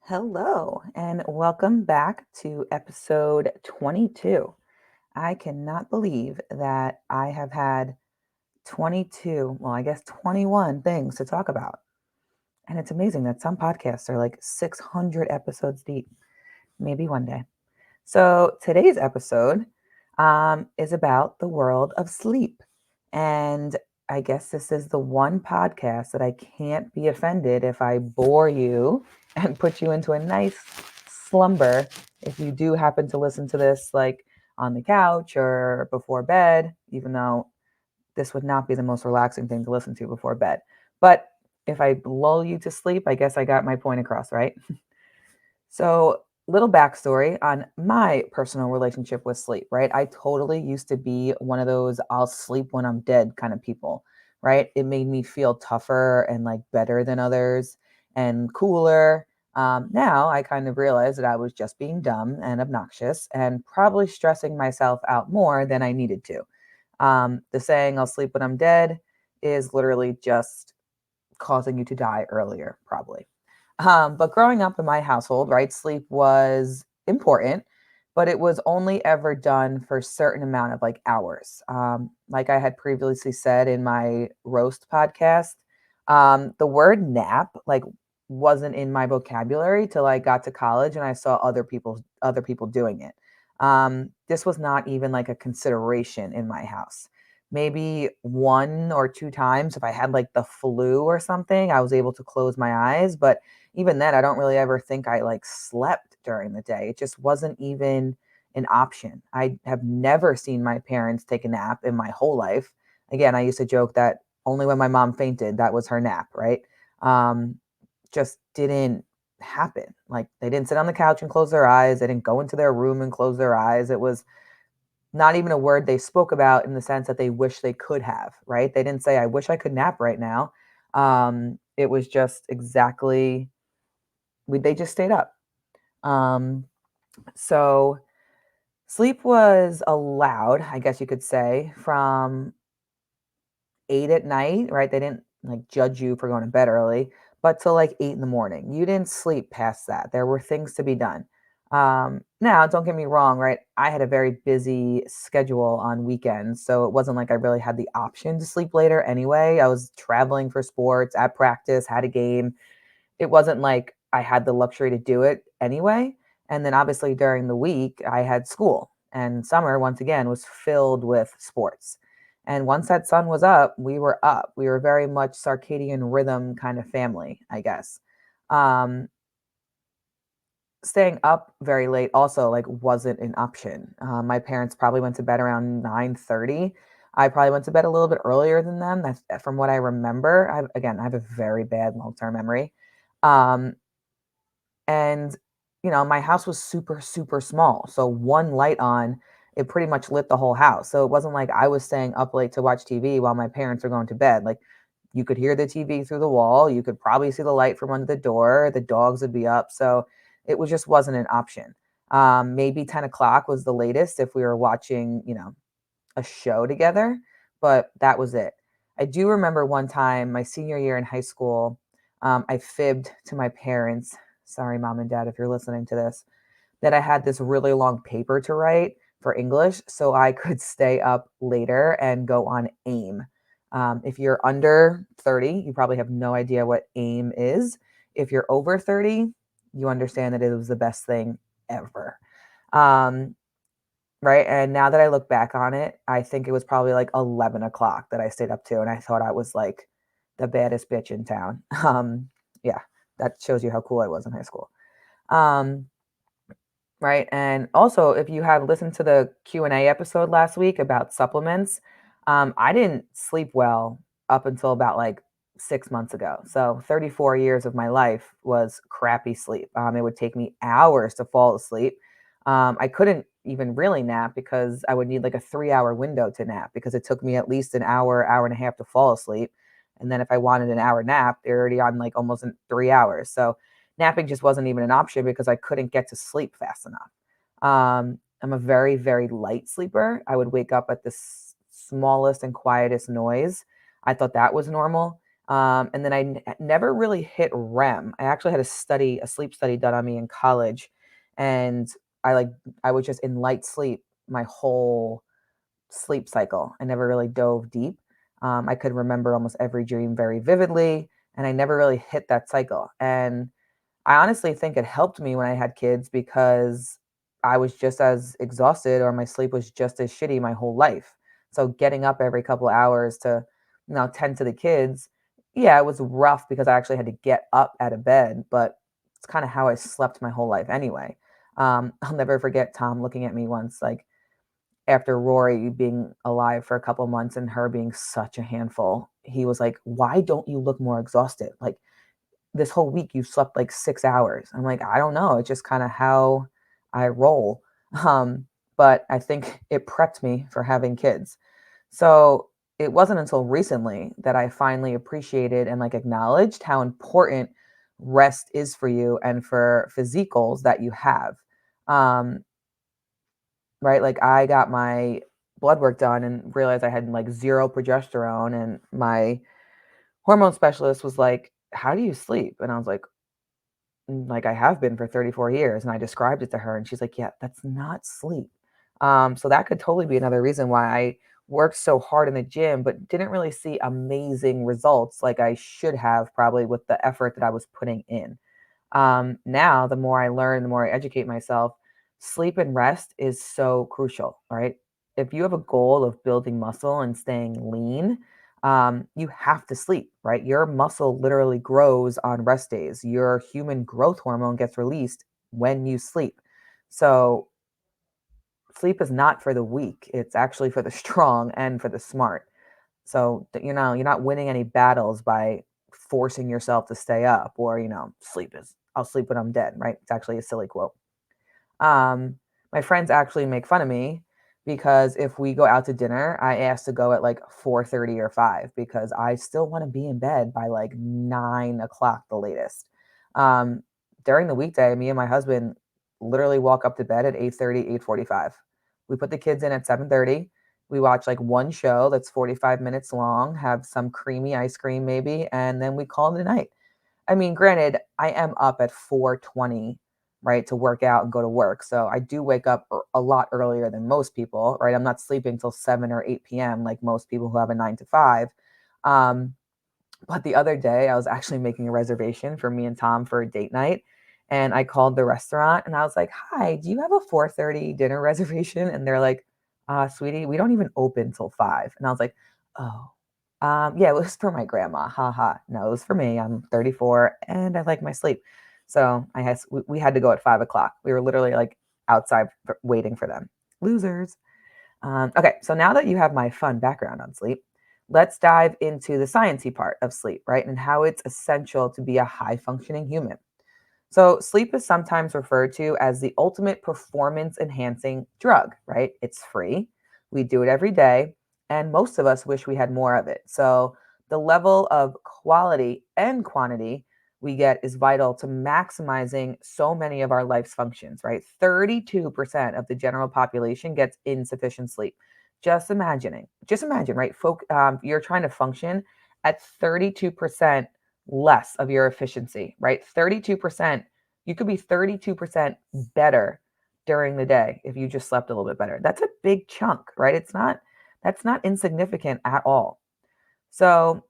Hello, and welcome back to episode 22. I cannot believe that I have had 22, well, I guess 21 things to talk about. And it's amazing that some podcasts are like 600 episodes deep. Maybe one day. So today's episode is about the world of sleep. And I guess this is the one podcast that I can't be offended if I bore you and put you into a nice slumber. If you do happen to listen to this like on the couch or before bed, even though this would not be the most relaxing thing to listen to before bed. But if I lull you to sleep, I guess I got my point across, right? So, little backstory on my personal relationship with sleep, right? I totally used to be one of those I'll sleep when I'm dead kind of people, right? It made me feel tougher and like better than others and cooler. Now I kind of realized that I was just being dumb and obnoxious and probably stressing myself out more than I needed to. The saying, I'll sleep when I'm dead, is literally just causing you to die earlier, probably. But growing up in my household, right, sleep was important, but it was only ever done for a certain amount of like hours. Like I had previously said in my roast podcast, the word nap like wasn't in my vocabulary till I got to college and I saw other people doing it. This was not even like a consideration in my house. Maybe one or two times if I had like the flu or something, I was able to close my eyes, but even then, I don't really ever think I like slept during the day. It just wasn't even an option. I have never seen my parents take a nap in my whole life. Again, I used to joke that only when my mom fainted, that was her nap, right? Um, just didn't happen. Like they didn't sit on the couch and close their eyes. They didn't go into their room and close their eyes. It was not even a word they spoke about in the sense that they wish they could have, right? They didn't say, I wish I could nap right now. It was just exactly they just stayed up. Um, so sleep was allowed, I guess you could say, from 8 at night, right? They didn't like judge you for going to bed early, but till like 8 in the morning. You didn't sleep past that. There were things to be done. Now, don't get me wrong, right? I had a very busy schedule on weekends, so it wasn't like I really had the option to sleep later anyway. I was traveling for sports, at practice, had a game. It wasn't like I had the luxury to do it anyway. And then obviously during the week, I had school. And summer, once again, was filled with sports. And once that sun was up, we were up. We were very much circadian rhythm kind of family, I guess. Um, Staying up very late also like wasn't an option. My parents probably went to bed around 9:30. I probably went to bed a little bit earlier than them. That's from what I remember. I have a very bad long-term memory. Um, and my house was super, super small. So one light on, it pretty much lit the whole house. So it wasn't like I was staying up late to watch TV while my parents were going to bed. Like you could hear the TV through the wall. You could probably see the light from under the door. The dogs would be up. So it was just wasn't an option. Maybe 10 o'clock was the latest if we were watching, a show together, but that was it. I do remember one time, my senior year in high school, I fibbed to my parents. Sorry, mom and dad, if you're listening to this, that I had this really long paper to write for English so I could stay up later and go on AIM. If you're under 30, you probably have no idea what AIM is. If you're over 30, you understand that it was the best thing ever. Um, right. And now that I look back on it, I think it was probably like 11 o'clock that I stayed up to. And I thought I was like the baddest bitch in town. Yeah, that shows you how cool I was in high school. Um, right. And also, if you have listened to the Q&A episode last week about supplements, I didn't sleep well up until about like 6 months ago. So 34 years of my life was crappy sleep. It would take me hours to fall asleep. I couldn't even really nap because I would need like a 3 hour window to nap because it took me at least an hour, hour and a half to fall asleep. And then if I wanted an hour nap, they're already on like almost 3 hours. So napping just wasn't even an option because I couldn't get to sleep fast enough. I'm a very, very light sleeper. I would wake up at the smallest and quietest noise. I thought that was normal. And then never really hit REM. I actually had a sleep study done on me in college, and I like I was just in light sleep my whole sleep cycle. I never really dove deep. I could remember almost every dream very vividly, and I never really hit that cycle. And I honestly think it helped me when I had kids because I was just as exhausted or my sleep was just as shitty my whole life. So getting up every couple of hours to, tend to the kids, yeah, it was rough because I actually had to get up out of bed, but it's kind of how I slept my whole life anyway. I'll never forget Tom looking at me once, like after Rory being alive for a couple months and her being such a handful. He was like, "Why don't you look more exhausted? Like, this whole week you slept like 6 hours." I'm like, I don't know. It's just kind of how I roll. Um, but I think it prepped me for having kids. So it wasn't until recently that I finally appreciated and like acknowledged how important rest is for you and for physicals that you have. Um, right. Like I got my blood work done and realized I had like zero progesterone, and my hormone specialist was like, "How do you sleep?" And I was like, I have been for 34 years. And I described it to her and she's like, yeah, that's not sleep. So that could totally be another reason why I worked so hard in the gym, but didn't really see amazing results like I should have probably with the effort that I was putting in. Now, the more I learn, the more I educate myself, sleep and rest is so crucial, right? If you have a goal of building muscle and staying lean, you have to sleep, right? Your muscle literally grows on rest days. Your human growth hormone gets released when you sleep. So, sleep is not for the weak, it's actually for the strong and for the smart. So, you're not winning any battles by forcing yourself to stay up or, sleep is I'll sleep when I'm dead, right? It's actually a silly quote. Um, my friends actually make fun of me because if we go out to dinner, I ask to go at like 4:30 or 5 because I still want to be in bed by like 9 o'clock the latest. Um, During the weekday, me and my husband literally walk up to bed at 8:30, 8:45. We put the kids in at 7:30. We watch like one show that's 45 minutes long, have some creamy ice cream maybe, and then we call it a night. I mean, granted, I am up at 4:20, right, to work out and go to work. So I do wake up a lot earlier than most people, right? I'm not sleeping till 7 or 8 p.m. like most people who have a 9 to 5. Um, but the other day, I was actually making a reservation for me and Tom for a date night. And I called the restaurant and I was like, "Hi, do you have a 4:30 dinner reservation?" And they're like, "Sweetie, we don't even open till 5." And I was like, "Oh, yeah, it was for my grandma. Ha ha. No, it was for me. I'm 34 and I like my sleep." So we had to go at 5 o'clock. We were literally like outside waiting for them. Losers. Okay, so now that you have my fun background on sleep, let's dive into the sciencey part of sleep, right? And how it's essential to be a high functioning human. So, sleep is sometimes referred to as the ultimate performance enhancing drug, right? It's free. We do it every day, and most of us wish we had more of it. So, the level of quality and quantity we get is vital to maximizing so many of our life's functions, right? 32% of the general population gets insufficient sleep. Just imagine, right? You're trying to function at 32% less of your efficiency, right? 32%, you could be 32% better during the day if you just slept a little bit better. That's a big chunk, right? That's not insignificant at all. So,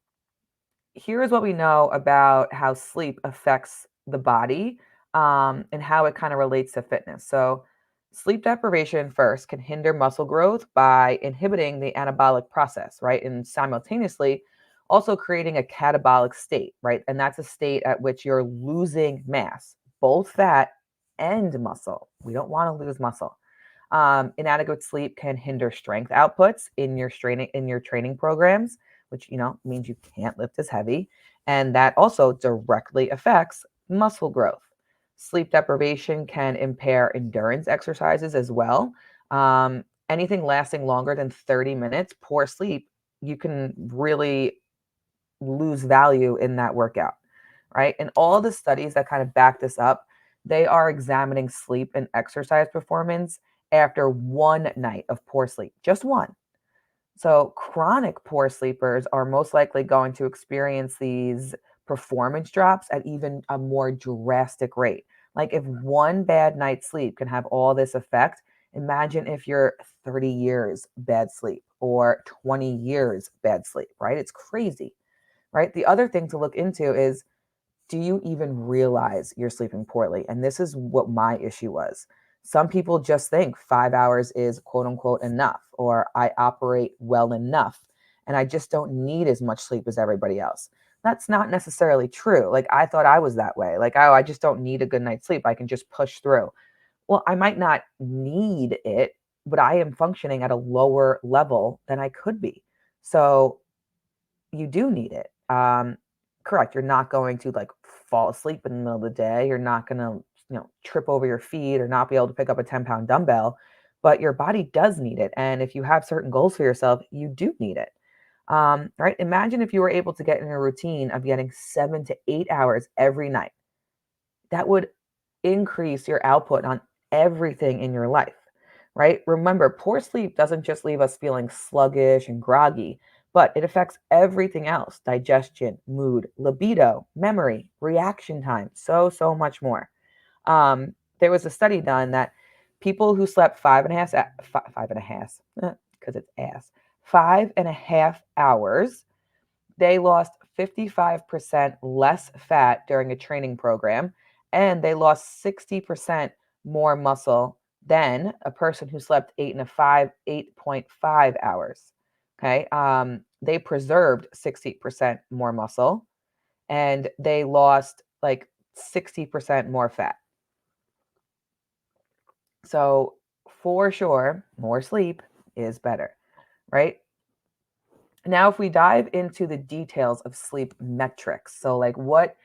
here's what we know about how sleep affects the body, and how it kind of relates to fitness. So, sleep deprivation first can hinder muscle growth by inhibiting the anabolic process, right? And simultaneously, also creating a catabolic state, right? And that's a state at which you're losing mass, both fat and muscle. We don't want to lose muscle. Inadequate sleep can hinder strength outputs in your training programs, which means you can't lift as heavy, and that also directly affects muscle growth. Sleep deprivation can impair endurance exercises as well. Anything lasting longer than 30 minutes, poor sleep, you can really lose value in that workout, right? And all the studies that kind of back this up, they are examining sleep and exercise performance after one night of poor sleep, just one. So, chronic poor sleepers are most likely going to experience these performance drops at even a more drastic rate. Like, if one bad night's sleep can have all this effect, imagine if you're 30 years bad sleep or 20 years bad sleep, right? It's crazy, right? The other thing to look into is, do you even realize you're sleeping poorly? And this is what my issue was. Some people just think 5 hours is quote unquote enough, or I operate well enough and I just don't need as much sleep as everybody else. That's not necessarily true. Like, I thought I was that way. Like, oh, I just don't need a good night's sleep. I can just push through. Well, I might not need it, but I am functioning at a lower level than I could be. So you do need it. Correct. You're not going to like fall asleep in the middle of the day. You're not going to, trip over your feet or not be able to pick up a 10-pound dumbbell, but your body does need it. And if you have certain goals for yourself, you do need it. Right. Imagine if you were able to get in a routine of getting 7 to 8 hours every night. That would increase your output on everything in your life, right? Remember, poor sleep doesn't just leave us feeling sluggish and groggy, but it affects everything else: digestion, mood, libido, memory, reaction time, so much more. There was a study done that people who slept 5.5, because it's ass, 5.5 hours, they lost 55% less fat during a training program, and they lost 60% more muscle than a person who slept 8.5 Okay. They preserved 60% more muscle, and they lost like 60% more fat. So, for sure, more sleep is better, right? Now, if we dive into the details of sleep metrics, so like what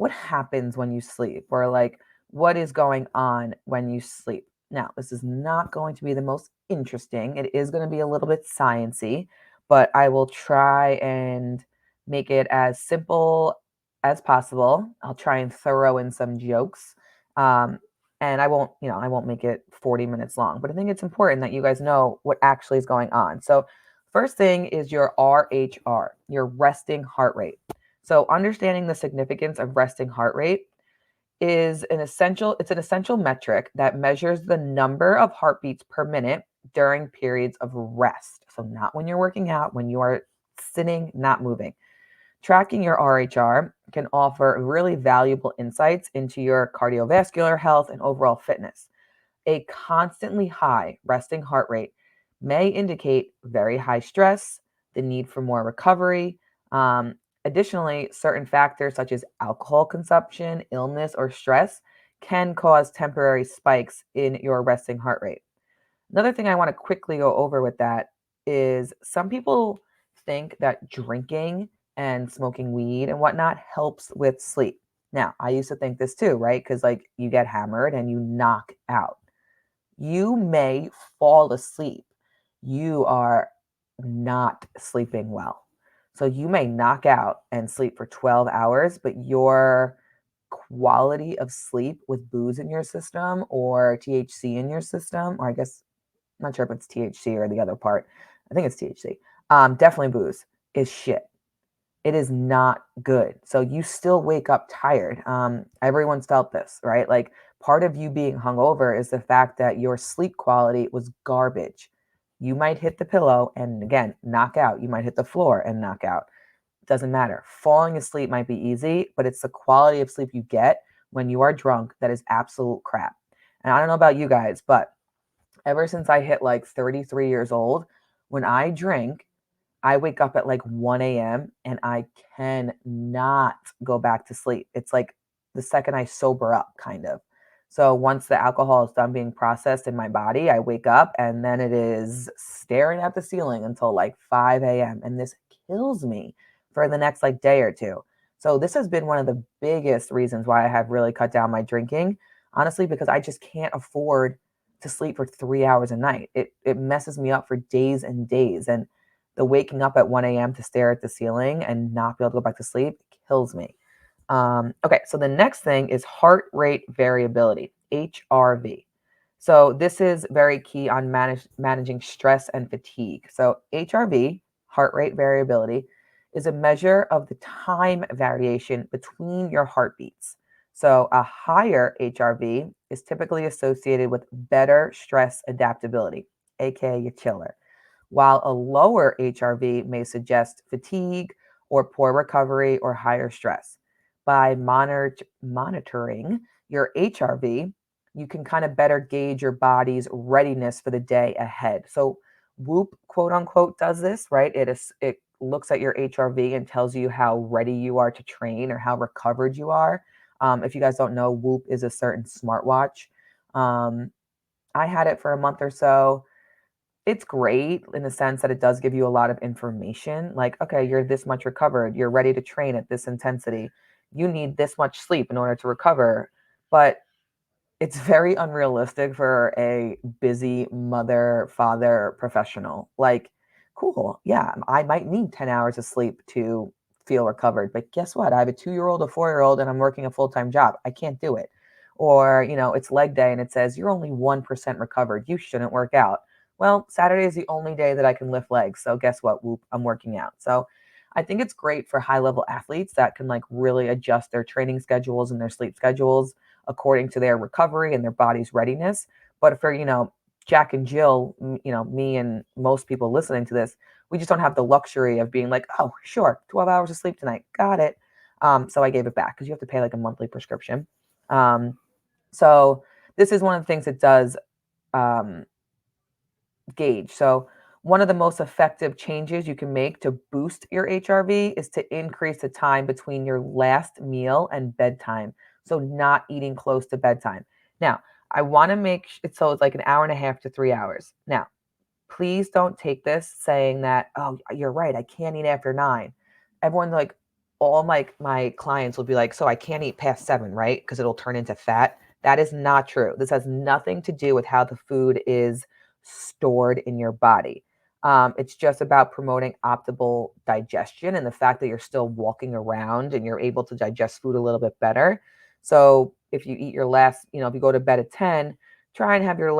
happens when you sleep, or like what is going on when you sleep. Now, this is not going to be the most interesting. It is going to be a little bit sciencey, but I will try and make it as simple as possible. I'll try and throw in some jokes. Um, and I won't make it 40 minutes long, but I think it's important that you guys know what actually is going on. So, first thing is your RHR, your resting heart rate. So understanding the significance of resting heart rate is an essential metric that measures the number of heartbeats per minute during periods of rest. So not when you're working out, when you are sitting, not moving. Tracking your RHR can offer really valuable insights into your cardiovascular health and overall fitness. A constantly high resting heart rate may indicate very high stress, the need for more recovery. Um, Additionally, certain factors such as alcohol consumption, illness, or stress can cause temporary spikes in your resting heart rate. Another thing I want to quickly go over with that is some people think that drinking and smoking weed and whatnot helps with sleep. Now, I used to think this too, right? Because like you get hammered and you knock out. You may fall asleep. You are not sleeping well. So you may knock out and sleep for 12 hours, but your quality of sleep with booze in your system or THC in your system, or I guess, I'm not sure if it's THC or the other part. I think it's THC. Definitely booze is shit. It is not good. So you still wake up tired. Everyone's felt this, right? Like, part of you being hungover is the fact that your sleep quality was garbage. You might hit the pillow and again, knock out. You might hit the floor and knock out. Doesn't matter. Falling asleep might be easy, but it's the quality of sleep you get when you are drunk that is absolute crap. And I don't know about you guys, but ever since I hit like 33 years old, when I drink, I wake up at like 1 a.m. and I cannot go back to sleep. It's like the second I sober up, kind of. So once the alcohol is done being processed in my body, I wake up and then it is staring at the ceiling until like 5 a.m. And this kills me for the next like day or two. So this has been one of the biggest reasons why I have really cut down my drinking, honestly, because I just can't afford to sleep for 3 hours a night. It messes me up for days and days. And the waking up at 1 a.m. to stare at the ceiling and not be able to go back to sleep kills me. Okay, so the next thing is heart rate variability, HRV. So this is very key on managing stress and fatigue. So HRV, heart rate variability, is a measure of the time variation between your heartbeats. So a higher HRV is typically associated with better stress adaptability, aka your chiller, while a lower HRV may suggest fatigue or poor recovery or higher stress. By monitoring your HRV, you can kind of better gauge your body's readiness for the day ahead. So Whoop, quote unquote, does this, right? It looks at your HRV and tells you how ready you are to train or how recovered you are. If you guys don't know, Whoop is a certain smartwatch. Um, I had it for a month or so. It's great in the sense that it does give you a lot of information. Like, okay, you're this much recovered. You're ready to train at this intensity. You need this much sleep in order to recover. But it's very unrealistic for a busy mother, father, professional. Like, cool. Yeah, I might need 10 hours of sleep to feel recovered. But guess what? I have a 2 year old, a 4 year old, and I'm working a full time job. I can't do it. Or, it's leg day and it says you're only 1% recovered. You shouldn't work out. Well, Saturday is the only day that I can lift legs. So guess what? Whoop, I'm working out. So I think it's great for high level athletes that can like really adjust their training schedules and their sleep schedules according to their recovery and their body's readiness. But for, Jack and Jill, me and most people listening to this, we just don't have the luxury of being like, oh, sure, 12 hours of sleep tonight. Got it. So I gave it back because you have to pay like a monthly prescription. So this is one of the things it does um, gauge. So one of the most effective changes you can make to boost your HRV is to increase the time between your last meal and bedtime. So not eating close to bedtime. Now, I want to make it so it's like an hour and a half to 3 hours. Now, please don't take this saying that, oh, you're right, I can't eat after 9. Everyone like all my clients will be like, so I can't eat past 7, right? Because it'll turn into fat. That is not true. This has nothing to do with how the food is stored in your body. It's just about promoting optimal digestion and the fact that you're still walking around and you're able to digest food a little bit better. So if you eat your last, if you go to bed at 10, try and have your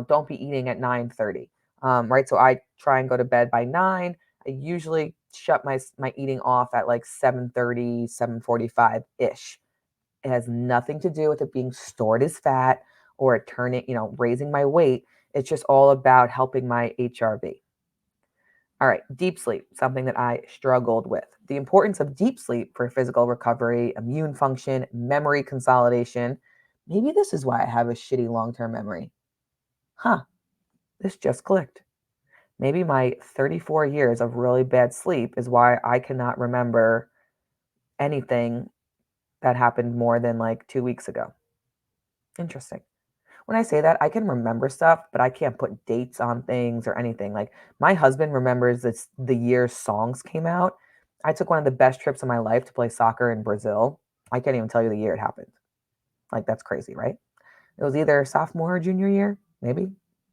don't be eating at 9:30. Right. So I try and go to bed by 9. I usually shut my eating off at like 7:30, 7:45 ish. It has nothing to do with it being stored as fat or it turning, raising my weight. It's just all about helping my HRV. All right, deep sleep, something that I struggled with. The importance of deep sleep for physical recovery, immune function, memory consolidation. Maybe this is why I have a shitty long term memory. Huh, this just clicked. Maybe my 34 years of really bad sleep is why I cannot remember anything that happened more than like 2 weeks ago. Interesting. When I say that, I can remember stuff, but I can't put dates on things or anything. Like my husband remembers the year songs came out. I took one of the best trips of my life to play soccer in Brazil. I can't even tell you the year it happened. Like that's crazy, right? It was either sophomore or junior year, maybe.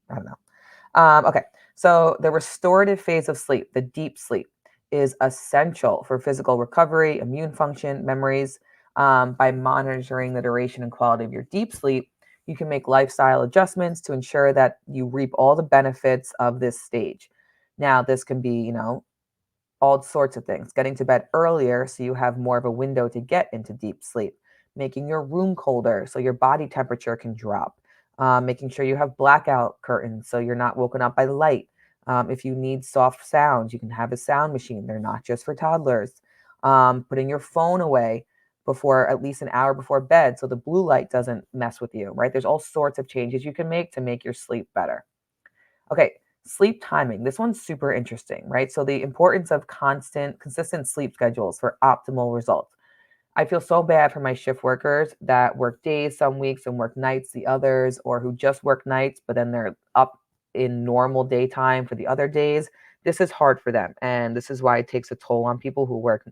I don't know. Okay, so the restorative phase of sleep, the deep sleep, is essential for physical recovery, immune function, memories. By monitoring the duration and quality of your deep sleep, you can make lifestyle adjustments to ensure that you reap all the benefits of this stage. Now, this can be, all sorts of things. Getting to bed earlier so you have more of a window to get into deep sleep, making your room colder so your body temperature can drop, making sure you have blackout curtains so you're not woken up by light. If you need soft sounds, you can have a sound machine. They're not just for toddlers. Putting your phone away before at least an hour before bed so the blue light doesn't mess with you, right? There's all sorts of changes you can make to make your sleep better. Okay, sleep timing. This one's super interesting, right? So the importance of consistent sleep schedules for optimal results. I feel so bad for my shift workers that work days some weeks and work nights the others, or who just work nights, but then they're up in normal daytime for the other days. This is hard for them. And this is why it takes a toll on people who work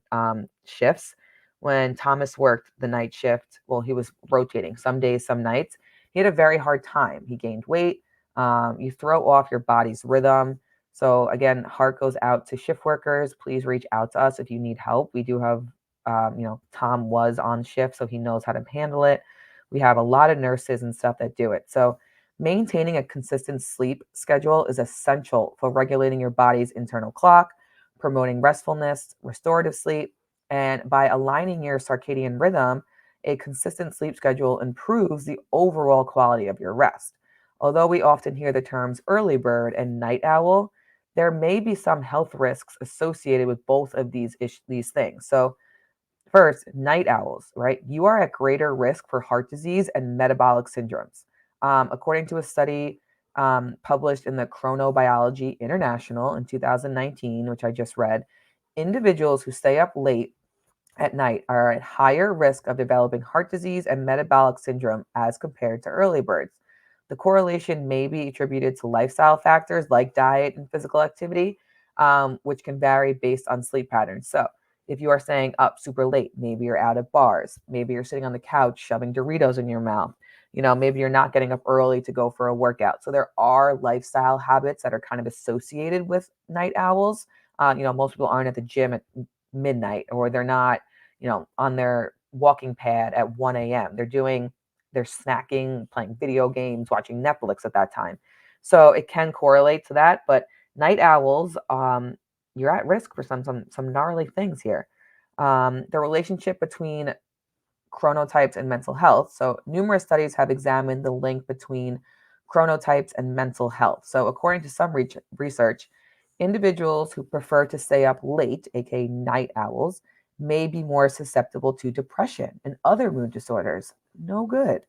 shifts. When Thomas worked the night shift, well, he was rotating some days, some nights. He had a very hard time. He gained weight. You throw off your body's rhythm. So, again, heart goes out to shift workers. Please reach out to us if you need help. We do have Tom was on shift, so he knows how to handle it. We have a lot of nurses and stuff that do it. So Maintaining a consistent sleep schedule is essential for regulating your body's internal clock, promoting restfulness, restorative sleep, and by aligning your circadian rhythm, a consistent sleep schedule improves the overall quality of your rest. Although we often hear the terms early bird and night owl, there may be some health risks associated with both of these things. So, first, night owls, right? You are at greater risk for heart disease and metabolic syndromes. According to a study published in the Chronobiology International in 2019, which I just read, individuals who stay up late at night are at higher risk of developing heart disease and metabolic syndrome as compared to early birds. The correlation may be attributed to lifestyle factors like diet and physical activity, which can vary based on sleep patterns. So, if you are staying up super late, maybe you're out at bars, maybe you're sitting on the couch shoving Doritos in your mouth, maybe you're not getting up early to go for a workout. So, there are lifestyle habits that are kind of associated with night owls. Most people aren't at the gym at midnight, or they're not on their walking pad at 1 a.m. They're snacking, playing video games, watching Netflix at that time. So it can correlate to that, but night owls, you're at risk for some gnarly things here. The relationship between chronotypes and mental health. So, numerous studies have examined the link between chronotypes and mental health. So, according to some research, individuals who prefer to stay up late, aka night owls, may be more susceptible to depression and other mood disorders. No good.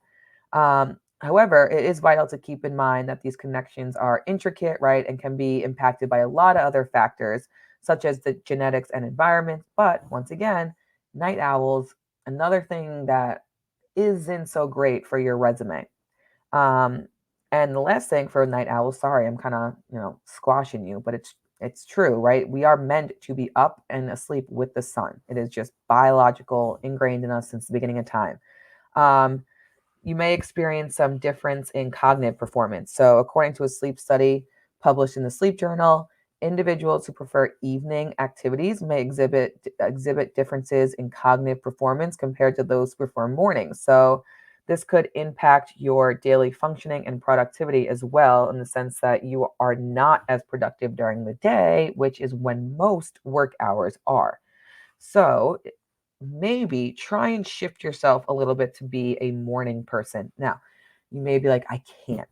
However, it is vital to keep in mind that these connections are intricate, right, and can be impacted by a lot of other factors, such as the genetics and environment. But once again, night owls, another thing that isn't so great for your resume. Um, and the last thing for night owls, sorry, I'm kind of, squashing you, but it's true, right? We are meant to be up and asleep with the sun. It is just biological, ingrained in us since the beginning of time. Um, you may experience some difference in cognitive performance. So, according to a sleep study published in the Sleep Journal, individuals who prefer evening activities may exhibit differences in cognitive performance compared to those who prefer mornings. So, this could impact your daily functioning and productivity as well, in the sense that you are not as productive during the day, which is when most work hours are. So, maybe try and shift yourself a little bit to be a morning person. Now, you may be like, I can't.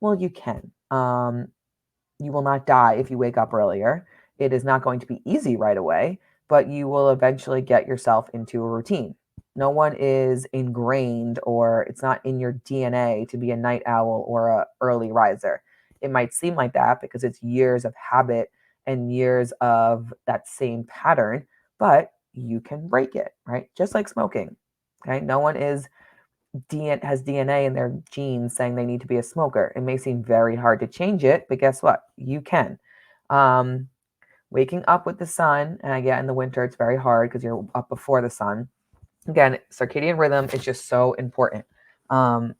Well, you can. You will not die if you wake up earlier. It is not going to be easy right away, but you will eventually get yourself into a routine. No one is ingrained, or it's not in your DNA to be a night owl or a early riser. It might seem like that because it's years of habit and years of that same pattern, but you can break it, right? Just like smoking. Okay. No one has DNA in their genes saying they need to be a smoker. It may seem very hard to change it, but guess what? You can. Um, Waking up with the sun, and again, in the winter, it's very hard because you're up before the sun. Again, circadian rhythm is just so important. Um,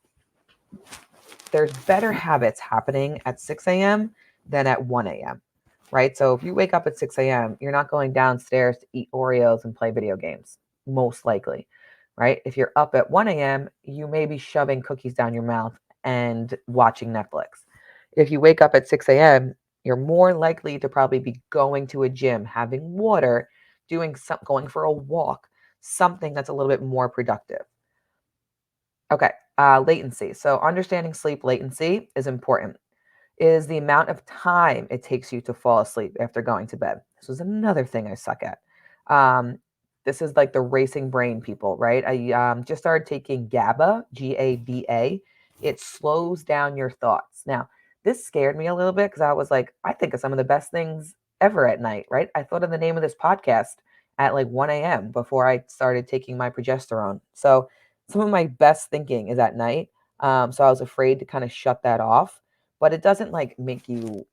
there's better habits happening at 6 a.m. than at 1 a.m., right? So if you wake up at 6 a.m., you're not going downstairs to eat Oreos and play video games, most likely, right? If you're up at 1 a.m., you may be shoving cookies down your mouth and watching Netflix. If you wake up at 6 a.m., you're more likely to probably be going to a gym, having water, going for a walk, something that's a little bit more productive. Okay, latency. So understanding sleep latency is important. Is the amount of time it takes you to fall asleep after going to bed. This is another thing I suck at. Um, this is like the racing brain people, right? I just started taking GABA, GABA. It slows down your thoughts. Now, this scared me a little bit because I was like, I think of some of the best things ever at night, right? I thought of the name of this podcast at like 1 a.m. before I started taking my progesterone. So some of my best thinking is at night. So I was afraid to kind of shut that off, but it doesn't like make you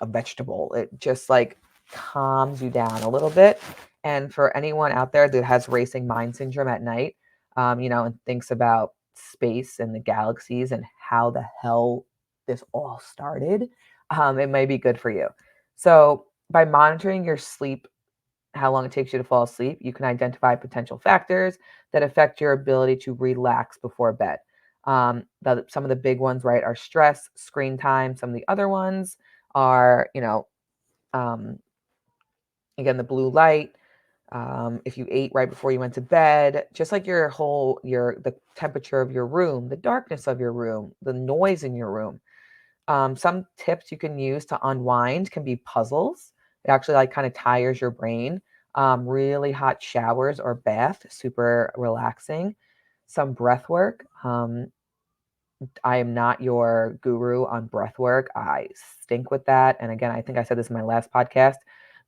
a vegetable. It just like calms you down a little bit. And for anyone out there that has racing mind syndrome at night, and thinks about space and the galaxies and how the hell this all started, it might be good for you. So by monitoring your sleep, how long it takes you to fall asleep, you can identify potential factors that affect your ability to relax before bed. Some of the big ones, right, are stress, screen time. Some of the other ones are, um, again, the blue light. If you ate right before you went to bed, just like the temperature of your room, the darkness of your room, the noise in your room. Some tips you can use to unwind can be puzzles. It actually like kind of tires your brain. Really hot showers or bath, super relaxing. Some breath work. I am not your guru on breath work. I stink with that. And again, I think I said this in my last podcast.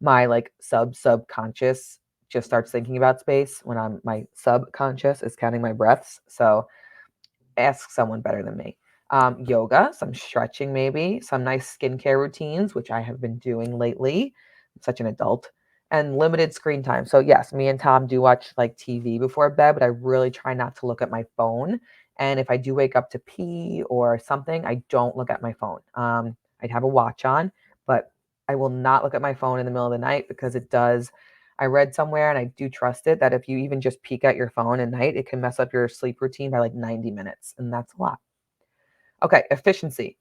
My like subconscious just starts thinking about space when my subconscious is counting my breaths. So ask someone better than me. Yoga, some stretching, maybe some nice skincare routines, which I have been doing lately. I'm such an adult. And limited screen time. So yes, me and Tom do watch like TV before bed, but I really try not to look at my phone. And if I do wake up to pee or something, I don't look at my phone. I'd have a watch on, but I will not look at my phone in the middle of the night because it does. I read somewhere, and I do trust it, that if you even just peek at your phone at night, it can mess up your sleep routine by like 90 minutes, and that's a lot. Okay, efficiency.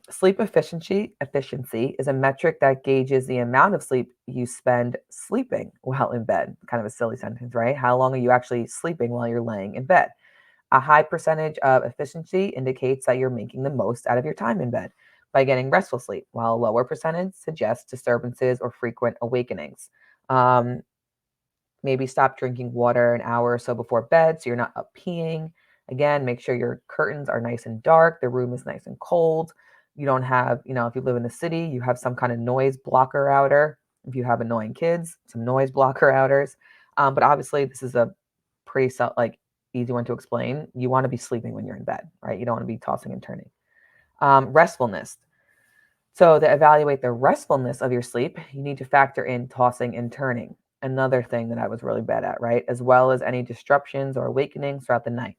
Sleep efficiency is a metric that gauges the amount of sleep you spend sleeping while in bed. Kind of a silly sentence, right? How long are you actually sleeping while you're laying in bed? A high percentage of efficiency indicates that you're making the most out of your time in bed by getting restful sleep, while a lower percentage suggests disturbances or frequent awakenings. Um, Maybe stop drinking water an hour or so before bed so you're not up peeing. Again, make sure your curtains are nice and dark, the room is nice and cold. You don't have, if you live in the city, you have some kind of noise blocker outer. If you have annoying kids, some noise blocker outers. But obviously, this is a pretty easy one to explain. You want to be sleeping when you're in bed, right? You don't want to be tossing and turning. Restfulness. So, to evaluate the restfulness of your sleep, you need to factor in tossing and turning. Another thing that I was really bad at, right? As well as any disruptions or awakenings throughout the night.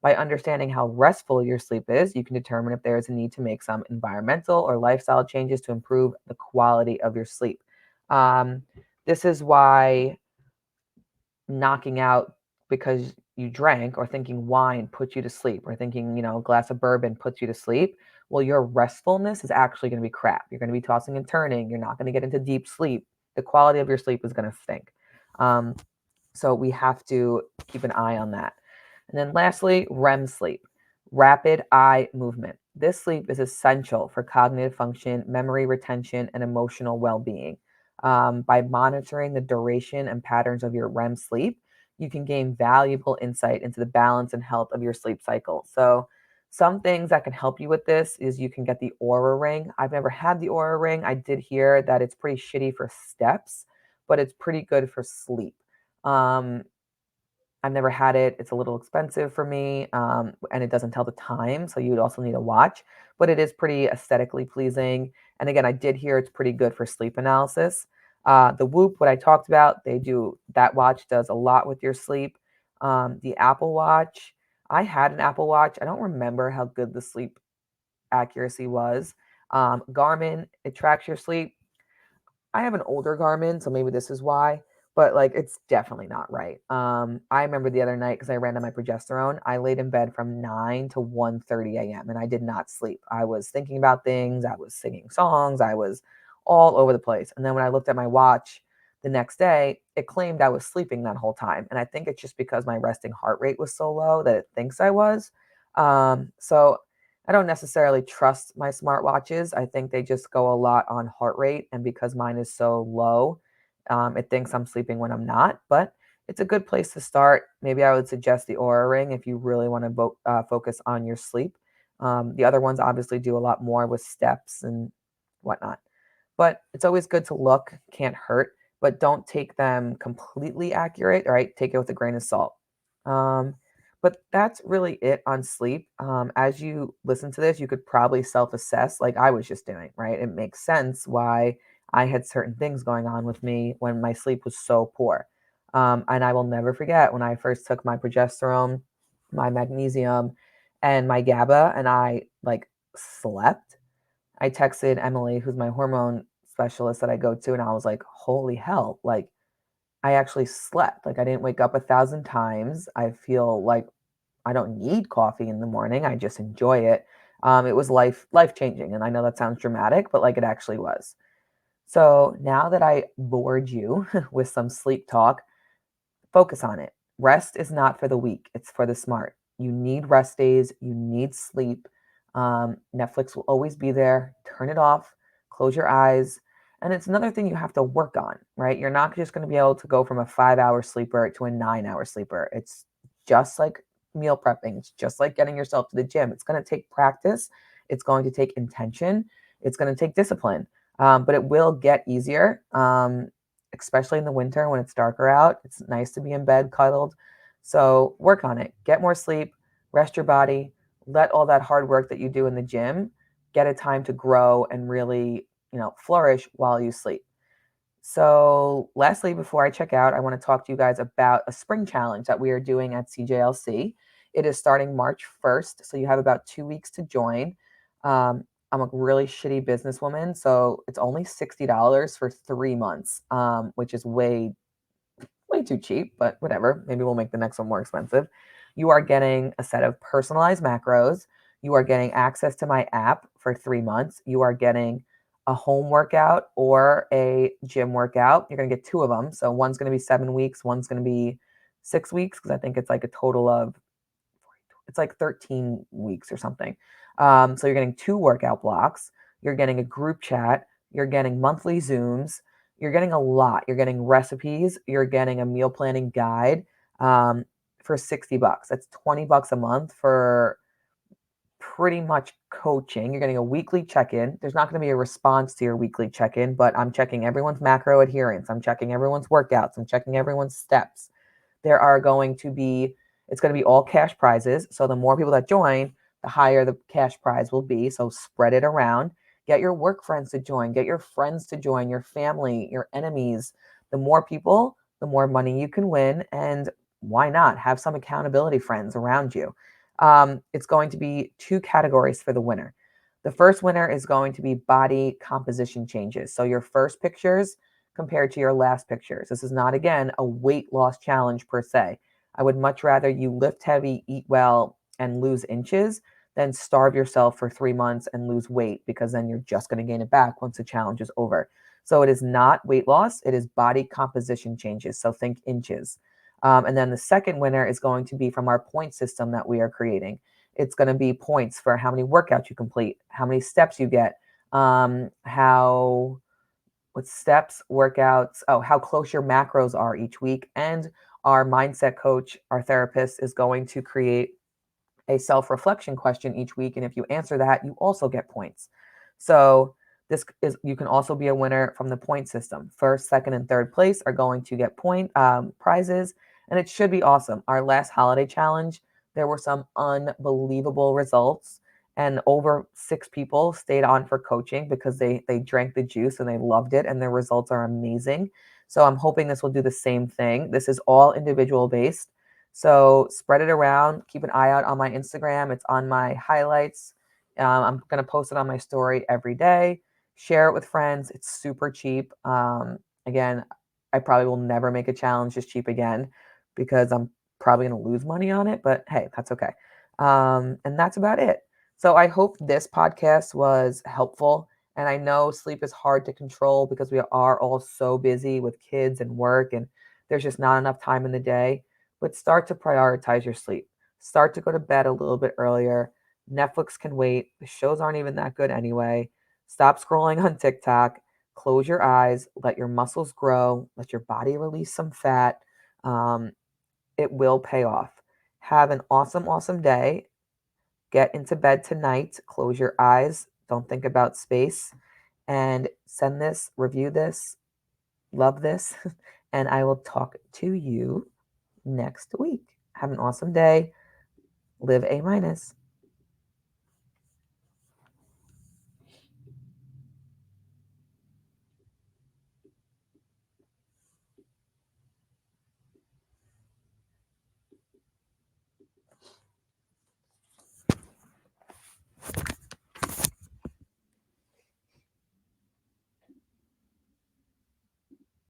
By understanding how restful your sleep is, you can determine if there is a need to make some environmental or lifestyle changes to improve the quality of your sleep. Um, this is why knocking out because you drank or thinking wine puts you to sleep or thinking, a glass of bourbon puts you to sleep, well, your restfulness is actually going to be crap. You're going to be tossing and turning. You're not going to get into deep sleep. The quality of your sleep is going to stink. Um, so we have to keep an eye on that. And then lastly, REM sleep, rapid eye movement. This sleep is essential for cognitive function, memory retention, and emotional well being. By monitoring the duration and patterns of your REM sleep, you can gain valuable insight into the balance and health of your sleep cycle. So, some things that can help you with this is you can get the Aura Ring. I've never had the Aura Ring. I did hear that it's pretty shitty for steps, but it's pretty good for sleep. Um, I've never had it. It's a little expensive for me, and it doesn't tell the time, so you'd also need a watch, but it is pretty aesthetically pleasing. And again, I did hear it's pretty good for sleep analysis. The Whoop, what I talked about, that watch does a lot with your sleep. The Apple Watch, I had an Apple Watch. I don't remember how good the sleep accuracy was. Garmin, it tracks your sleep. I have an older Garmin, so maybe this is why, but like it's definitely not right. I remember the other night because I ran on my progesterone, I laid in bed from 9 to 1:30 a.m. and I did not sleep. I was thinking about things, I was singing songs, I was all over the place. And then when I looked at my watch the next day, it claimed I was sleeping that whole time. And I think it's just because my resting heart rate was so low that it thinks I was. So I don't necessarily trust my smartwatches. I think they just go a lot on heart rate. And because mine is so low, it thinks I'm sleeping when I'm not. But it's a good place to start. Maybe I would suggest the Aura Ring if you really want to focus on your sleep. The other ones obviously do a lot more with steps and whatnot. But it's always good to look, can't hurt, but don't take them completely accurate, right? Take it with a grain of salt. Um, but that's really it on sleep. As you listen to this, you could probably self assess like I was just doing, right? It makes sense why I had certain things going on with me when my sleep was so poor. And I will never forget when I first took my progesterone, my magnesium, and my GABA, and I like slept. I texted Emily, who's my hormone specialist that I go to, and I was like, holy hell, like I actually slept. Like I didn't wake up 1,000 times. I feel like don't need coffee in the morning. I just enjoy it. It was life changing, and I know that sounds dramatic, but like it actually was. So now that I bored you with some sleep talk, focus on it. Rest is not for the weak, it's for the smart. You need rest days, you need sleep. Netflix will always be there. Turn it off, close your eyes. And it's another thing you have to work on, right? You're not just going to be able to go from a 5 hour sleeper to a 9 hour sleeper. It's just like meal prepping, it's just like getting yourself to the gym. It's going to take practice, it's going to take intention, it's going to take discipline, but it will get easier. Especially in the winter when it's darker out. It's nice to be in bed cuddled. So work on it. Get more sleep, rest your body, let all that hard work that you do in the gym get a time to grow and really, flourish while you sleep. So, lastly, before I check out, I want to talk to you guys about a spring challenge that we are doing at CJLC. It is starting March 1st, so you have about 2 weeks to join. I'm a really shitty businesswoman, so it's only $60 for 3 months, which is way too cheap, but whatever. Maybe we'll make the next one more expensive. You are getting a set of personalized macros. You are getting access to my app for 3 months. You are getting a home workout or a gym workout. You're going to get two of them. So one's going to be 7 weeks, one's going to be 6 weeks, because I think it's like a total of, it's like 13 weeks or something. So you're getting two workout blocks. You're getting a group chat. You're getting monthly Zooms. You're getting a lot. You're getting recipes. You're getting a meal planning guide for $60. That's $20 a month for pretty much coaching. You're getting a weekly check-in. There's not going to be a response to your weekly check-in, but I'm checking everyone's macro adherence. I'm checking everyone's workouts. I'm checking everyone's steps. There are going to be, it's going to be all cash prizes. So the more people that join, the higher the cash prize will be. So spread it around. Get your work friends to join. Get your friends to join, your family, your enemies. The more people, the more money you can win. And why not have some accountability friends around you? It's going to be two categories for the winner. The first winner is going to be body composition changes. So your first pictures compared to your last pictures. This is not, again, a weight loss challenge per se. I would much rather you lift heavy, eat well, and lose inches than starve yourself for 3 months and lose weight, because then you're just going to gain it back once the challenge is over. So it is not weight loss, it is body composition changes. So think inches. And then the second winner is going to be from our point system that we are creating. It's going to be points for how many workouts you complete, how many steps you get, how with steps, workouts, how close your macros are each week. And our mindset coach, our therapist, is going to create a self-reflection question each week. And if you answer that, you also get points. So you can also be a winner from the point system. First, second, and third place are going to get point prizes, and it should be awesome. Our last holiday challenge, there were some unbelievable results, and over 6 people stayed on for coaching because they drank the juice and they loved it, and their results are amazing. So I'm hoping this will do the same thing. This is all individual based. So spread it around. Keep an eye out on my Instagram. It's on my highlights. I'm going to post it on my story every day. Share it with friends. It's super cheap. Again, I probably will never make a challenge this cheap again, because I'm probably going to lose money on it. But hey, that's okay. And that's about it. So I hope this podcast was helpful. And I know sleep is hard to control because we are all so busy with kids and work, and there's just not enough time in the day. But start to prioritize your sleep. Start to go to bed a little bit earlier. Netflix can wait. The shows aren't even that good anyway. Stop scrolling on TikTok. Close your eyes. Let your muscles grow. Let your body release some fat. Um, it will pay off. Have an awesome, awesome day. Get into bed tonight. Close your eyes. Don't think about space. And send this, review this, love this. And I will talk to you next week. Have an awesome day. Live A minus.